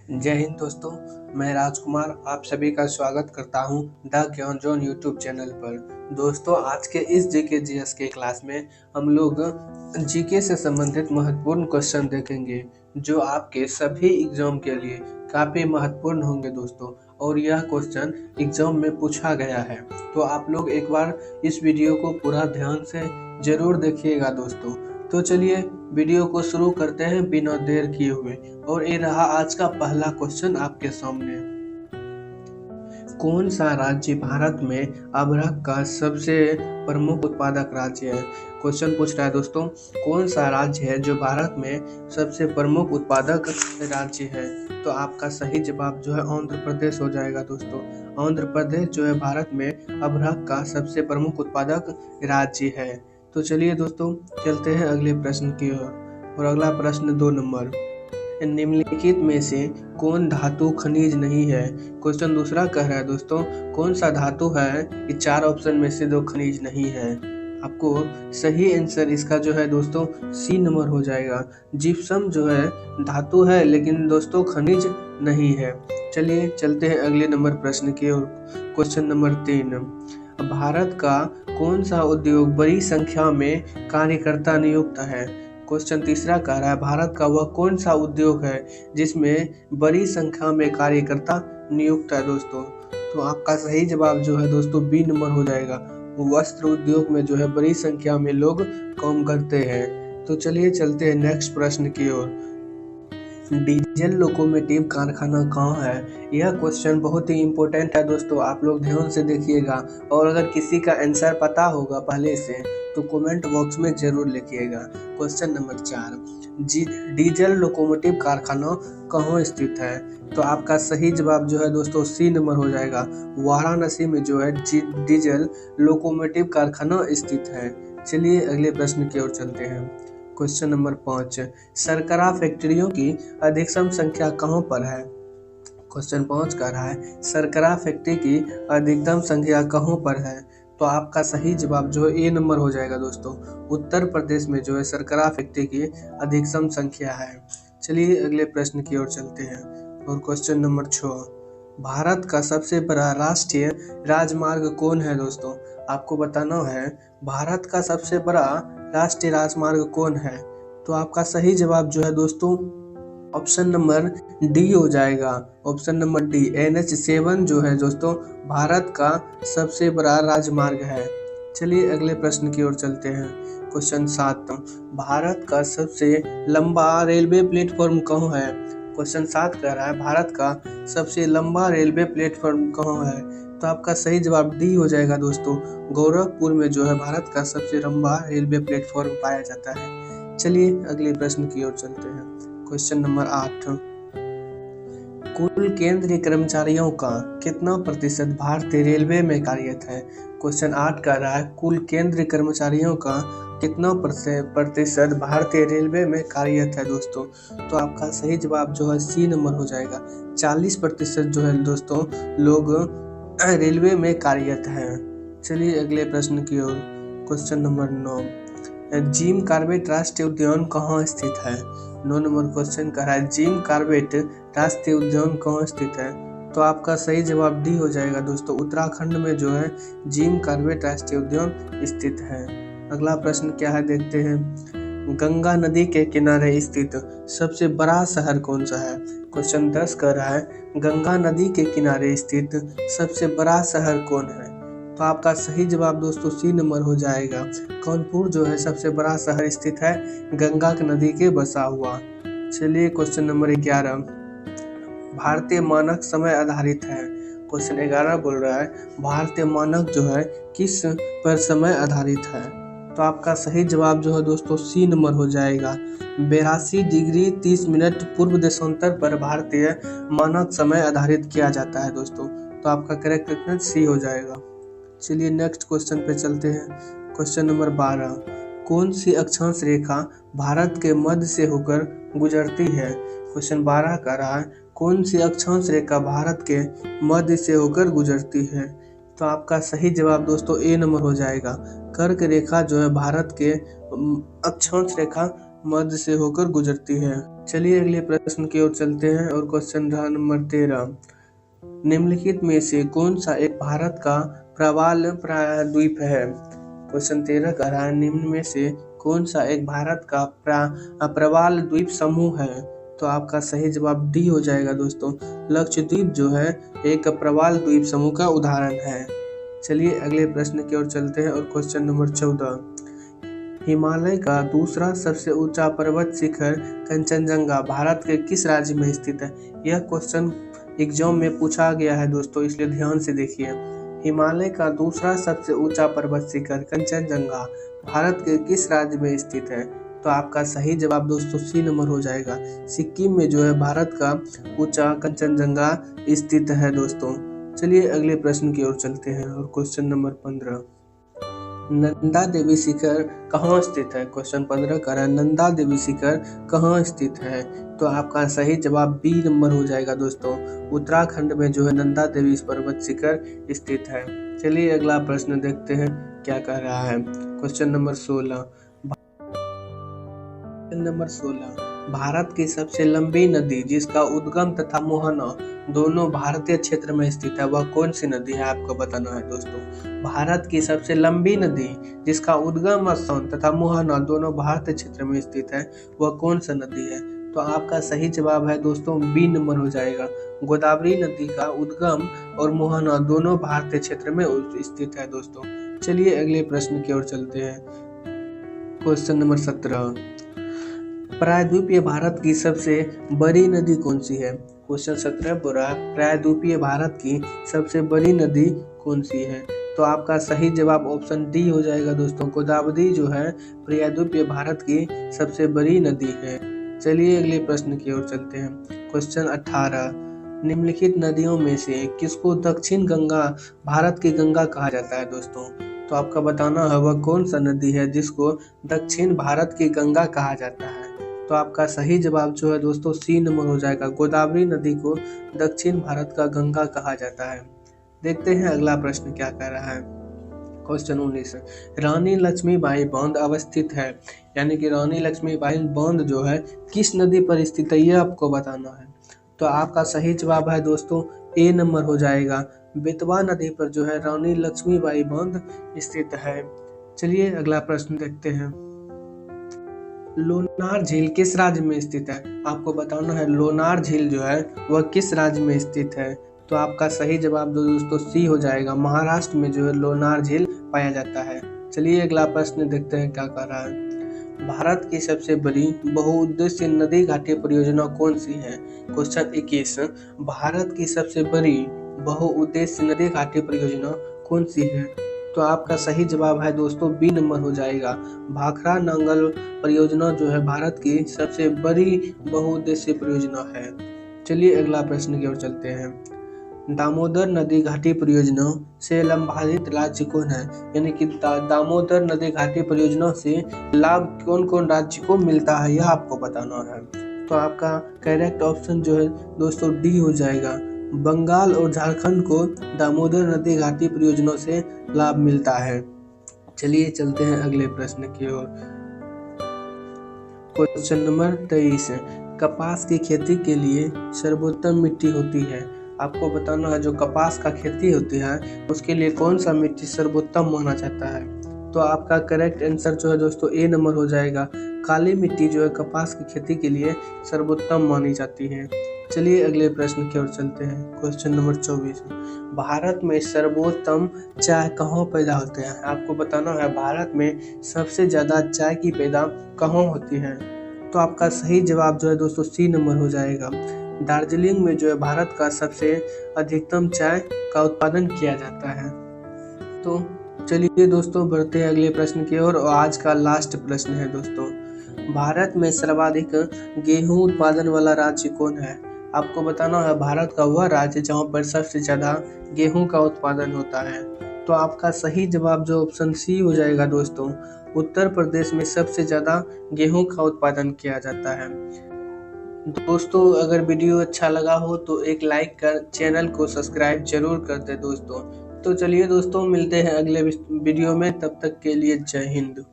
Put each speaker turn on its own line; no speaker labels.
जय हिंद दोस्तों, मैं राजकुमार आप सभी का स्वागत करता हूं द ज्ञान जोन यूट्यूब चैनल पर। दोस्तों, आज के इस जीके जीएस के क्लास में हम लोग जीके से संबंधित महत्वपूर्ण क्वेश्चन देखेंगे जो आपके सभी एग्जाम के लिए काफ़ी महत्वपूर्ण होंगे दोस्तों। और यह क्वेश्चन एग्जाम में पूछा गया है, तो आप लोग एक बार इस वीडियो को पूरा ध्यान से जरूर देखिएगा दोस्तों। तो चलिए वीडियो को शुरू करते हैं बिना देर किए हुए। और ये रहा आज का पहला क्वेश्चन आपके सामने। कौन सा राज्य भारत में अभ्रक का सबसे प्रमुख उत्पादक राज्य है? क्वेश्चन पूछ रहा है दोस्तों, कौन सा राज्य है जो भारत में सबसे प्रमुख उत्पादक राज्य है? तो आपका सही जवाब जो है आंध्र प्रदेश हो जाएगा दोस्तों। आंध्र प्रदेश जो है भारत में अभ्रक का सबसे प्रमुख उत्पादक राज्य है। तो चलिए दोस्तों चलते हैं अगले प्रश्न की ओर। और अगला प्रश्न 2 नंबर, निम्नलिखित में से कौन धातु खनिज नहीं है? क्वेश्चन दूसरा कह रहा है दोस्तों, कौन सा धातु है ये 4 ऑप्शन में से 2 खनिज नहीं है? आपको सही आंसर इसका जो है दोस्तों सी नंबर हो जाएगा। जिप्सम जो है धातु है लेकिन दोस्तों खनिज नहीं है। चलिए चलते हैं अगले नंबर प्रश्न की ओर। क्वेश्चन नंबर 3, भारत का कौन सा उद्योग बड़ी संख्या में कार्यकर्ता नियुक्त है? क्वेश्चन तीसरा कह रहा है, भारत का वह कौन सा उद्योग है जिसमें बड़ी संख्या में कार्यकर्ता नियुक्त है दोस्तों? तो आपका सही जवाब जो है दोस्तों बी नंबर हो जाएगा। वस्त्र उद्योग में जो है बड़ी संख्या में लोग काम करते हैं। तो चलिए चलते हैं नेक्स्ट प्रश्न की ओर। डीजल लोकोमोटिव कारखाना कहाँ है? यह क्वेश्चन बहुत ही इम्पोर्टेंट है दोस्तों, आप लोग ध्यान से देखिएगा। और अगर किसी का आंसर पता होगा पहले से तो कमेंट बॉक्स में जरूर लिखिएगा। क्वेश्चन नंबर 4, डीजल लोकोमोटिव कारखाना कहाँ स्थित है? तो आपका सही जवाब जो है दोस्तों सी नंबर हो जाएगा। वाराणसी में जो है डीजल लोकोमोटिव कारखाना स्थित है। चलिए अगले प्रश्न की ओर चलते हैं। क्वेश्चन नंबर 5, शर्करा फैक्ट्रियों की अधिकतम संख्या कहाँ पर है? क्वेश्चन 5 कह रहा है, शर्करा फैक्ट्री की अधिकतम संख्या कहाँ पर है? तो आपका सही जवाब जो है ए नंबर हो जाएगा दोस्तों। उत्तर प्रदेश में जो है शर्करा फैक्ट्री की अधिकतम संख्या है। चलिए अगले प्रश्न की ओर चलते हैं। और क्वेश्चन नंबर 6, भारत का सबसे बड़ा राष्ट्रीय राजमार्ग कौन है दोस्तों? आपको बताना है भारत का सबसे बड़ा राष्ट्रीय राजमार्ग कौन है? तो आपका सही जवाब जो है दोस्तों ऑप्शन नंबर डी हो जाएगा। ऑप्शन नंबर डी, NH7 जो है दोस्तों भारत का सबसे बड़ा राजमार्ग है। चलिए अगले प्रश्न की ओर चलते हैं। क्वेश्चन 7, भारत का सबसे लंबा रेलवे प्लेटफॉर्म कहाँ है? क्वेश्चन 7 कह रहा है, भारत का सबसे लंबा रेलवे प्लेटफॉर्म कहाँ है? तो आपका सही जवाब डी हो जाएगा दोस्तों। गोरखपुर में जो है भारत का सबसे लंबा रेलवे प्लेटफॉर्म पाया जाता है। चलिए अगले प्रश्न की ओर चलते हैं। क्वेश्चन नंबर 8, कुल केंद्रीय कर्मचारियों का कितना प्रतिशत भारतीय रेलवे में कार्यरत है? क्वेश्चन 8 कह रहा है, कुल केंद्रीय कर्मचारियों का कितना प्रतिशत भारतीय रेलवे में कार्यरत है दोस्तों? तो आपका सही जवाब जो है सी नंबर हो जाएगा। 40% जो है दोस्तों लोग रेलवे में कार्यरत हैं। चलिए अगले प्रश्न की ओर। क्वेश्चन नंबर 9, जिम कॉर्बेट राष्ट्रीय उद्यान कहाँ स्थित है? 9 नंबर क्वेश्चन कह रहा है, जिम कॉर्बेट राष्ट्रीय उद्यान कहाँ स्थित है? तो आपका सही जवाब डी हो जाएगा दोस्तों। उत्तराखंड में जो है जिम कॉर्बेट राष्ट्रीय उद्यान स्थित है। अगला प्रश्न क्या है देखते हैं। गंगा नदी के किनारे स्थित सबसे बड़ा शहर कौन सा है? क्वेश्चन 10 कह रहा है, गंगा नदी के किनारे स्थित सबसे बड़ा शहर कौन है? तो आपका सही जवाब दोस्तों सी नंबर हो जाएगा। कानपुर जो है सबसे बड़ा शहर स्थित है गंगा नदी के बसा हुआ। चलिए क्वेश्चन नंबर 11, भारतीय मानक समय आधारित है। क्वेश्चन 11 बोल रहा है, भारतीय मानक जो है किस पर समय आधारित है? तो आपका सही जवाब जो है दोस्तों सी नंबर हो जाएगा। 82 डिग्री 30 मिनट पूर्व देशांतर पर भारतीय मानक समय आधारित किया जाता है दोस्तों। तो आपका करेक्ट आंसर सी हो जाएगा। चलिए नेक्स्ट क्वेश्चन पे चलते हैं। क्वेश्चन नंबर 12, कौन सी अक्षांश रेखा भारत के मध्य से होकर गुजरती है? क्वेश्चन 12 कह रहा है, कौन सी अक्षांश रेखा भारत के मध्य से होकर गुजरती है? तो आपका सही जवाब दोस्तों ए नंबर हो जाएगा। कर्क रेखा जो है भारत के अक्षांश रेखा मध्य से होकर गुजरती है। चलिए अगले प्रश्न की ओर चलते हैं और क्वेश्चन रहा नंबर 13। निम्नलिखित में से कौन सा एक भारत का प्रवाल प्रायद्वीप है? क्वेश्चन 13 का रहा है निम्न में से कौन सा एक भारत का प्रवाल द्वीप समूह है? तो आपका सही जवाब डी हो जाएगा दोस्तों। लक्षद्वीप जो है एक प्रवाल द्वीप समूह का उदाहरण है। चलिए अगले प्रश्न की ओर चलते हैं और क्वेश्चन नंबर 14। हिमालय का दूसरा सबसे ऊंचा पर्वत शिखर कंचनजंगा भारत के किस राज्य में स्थित है? यह क्वेश्चन एग्जाम में पूछा गया है दोस्तों, इसलिए ध्यान से देखिए। हिमालय का दूसरा सबसे ऊंचा पर्वत शिखर कंचनजंगा भारत के किस राज्य में स्थित है? तो आपका सही जवाब दोस्तों सी नंबर हो जाएगा। सिक्किम में जो है भारत का ऊंचा कंचनजंगा स्थित है दोस्तों। चलिए अगले प्रश्न की ओर चलते हैं और क्वेश्चन नंबर 15। नंदा देवी शिखर कहाँ स्थित है? क्वेश्चन 15 का है नंदा देवी शिखर कहाँ स्थित है? तो आपका सही जवाब बी नंबर हो जाएगा दोस्तों। उत्तराखंड में जो है नंदा देवी पर्वत शिखर स्थित है। चलिए अगला प्रश्न देखते हैं क्या कह रहा है। Question number 16। भारत की सबसे लंबी नदी जिसका उद्गम तथा मोहना दोनों भारतीय क्षेत्र में स्थित है वह कौन सी नदी है? आपको बताना है दोस्तों। भारत की सबसे लंबी नदी जिसका उद्गम स्थान तथा मोहना दोनों भारतीय क्षेत्र में स्थित है वह कौन सा नदी है? तो आपका सही जवाब है दोस्तों बी नंबर हो जाएगा। गोदावरी नदी का उद्गम और मोहना दोनों भारतीय क्षेत्र में स्थित है दोस्तों। चलिए अगले प्रश्न की ओर चलते हैं। Question number 17। प्रायद्वीपीय भारत की सबसे बड़ी नदी कौन सी है? क्वेश्चन 17 बोला प्रायद्वीपीय भारत की सबसे बड़ी नदी कौन सी है? तो आपका सही जवाब ऑप्शन डी हो जाएगा दोस्तों। गोदावरी जो है प्रायद्वीपीय भारत की सबसे बड़ी नदी है। चलिए अगले प्रश्न की ओर चलते हैं। क्वेश्चन 18। निम्नलिखित नदियों में से किसको दक्षिण गंगा भारत की गंगा कहा जाता है दोस्तों? तो आपका बताना है वह कौन सा नदी है जिसको दक्षिण भारत की गंगा कहा जाता है? तो आपका सही जवाब जो है दोस्तों सी नंबर हो जाएगा। गोदावरी नदी को दक्षिण भारत का गंगा कहा जाता है। देखते हैं अगला प्रश्न क्या कह रहा है। क्वेश्चन 19। रानी लक्ष्मीबाई बांध अवस्थित है, यानी कि रानी लक्ष्मीबाई बांध जो है किस नदी पर स्थित है यह आपको बताना है। तो आपका सही जवाब है दोस्तों ए नंबर हो जाएगा। बेतवा नदी पर जो है रानी लक्ष्मीबाई बांध स्थित है। चलिए अगला प्रश्न देखते हैं। लोनार झील किस राज्य में स्थित है? आपको बताना है लोनार झील जो है वह किस राज्य में स्थित है। तो आपका सही जवाब दोस्तों सी हो जाएगा। महाराष्ट्र में जो है लोनार झील पाया जाता है। चलिए अगला प्रश्न देखते हैं क्या कर रहा है। भारत की सबसे बड़ी बहुउद्देशीय नदी घाटी परियोजना कौन सी है? क्वेश्चन 21। भारत की सबसे बड़ी बहुउद्देशीय नदी घाटी परियोजना कौन सी है? तो आपका सही जवाब है दोस्तों बी नंबर हो जाएगा। भाखड़ा नांगल परियोजना जो है भारत की सबसे बड़ी बहुउद्देशीय परियोजना है। चलिए अगला प्रश्न की ओर चलते हैं। दामोदर नदी घाटी परियोजना से लाभान्वित राज्य कौन है? यानी कि दामोदर नदी घाटी परियोजना से लाभ कौन कौन राज्य को मिलता है यह आपको बताना है। तो आपका करेक्ट ऑप्शन जो है दोस्तों डी हो जाएगा। बंगाल और झारखंड को दामोदर नदी घाटी परियोजना से लाभ मिलता है। चलिए चलते हैं अगले प्रश्न की ओर। Question number 23। कपास की खेती के लिए सर्वोत्तम मिट्टी होती है। आपको बताना है जो कपास का खेती होती है उसके लिए कौन सा मिट्टी सर्वोत्तम माना जाता है। तो आपका करेक्ट आंसर जो है दोस्तों ए नंबर हो जाएगा। काली मिट्टी जो है कपास की खेती के लिए सर्वोत्तम मानी जाती है। चलिए अगले प्रश्न की ओर चलते हैं। Question number 24। भारत में सर्वोत्तम चाय कहाँ पैदा होते हैं? आपको बताना है भारत में सबसे ज्यादा चाय की पैदा कहाँ होती है। तो आपका सही जवाब जो है दोस्तों सी नंबर हो जाएगा। दार्जिलिंग में जो है भारत का सबसे अधिकतम चाय का उत्पादन किया जाता है। तो चलिए दोस्तों बढ़ते हैं अगले प्रश्न की ओर। और आज का लास्ट प्रश्न है दोस्तों। भारत में सर्वाधिक गेहूं उत्पादन वाला राज्य कौन है? आपको बताना है भारत का वह राज्य जहाँ पर सबसे ज्यादा गेहूं का उत्पादन होता है। तो आपका सही जवाब जो ऑप्शन सी हो जाएगा दोस्तों। उत्तर प्रदेश में सबसे ज्यादा गेहूं का उत्पादन किया जाता है। दोस्तों अगर वीडियो अच्छा लगा हो तो एक लाइक कर चैनल को सब्सक्राइब जरूर कर दे दोस्तों। तो चलिए दोस्तों मिलते हैं अगले वीडियो में, तब तक के लिए जय हिंद।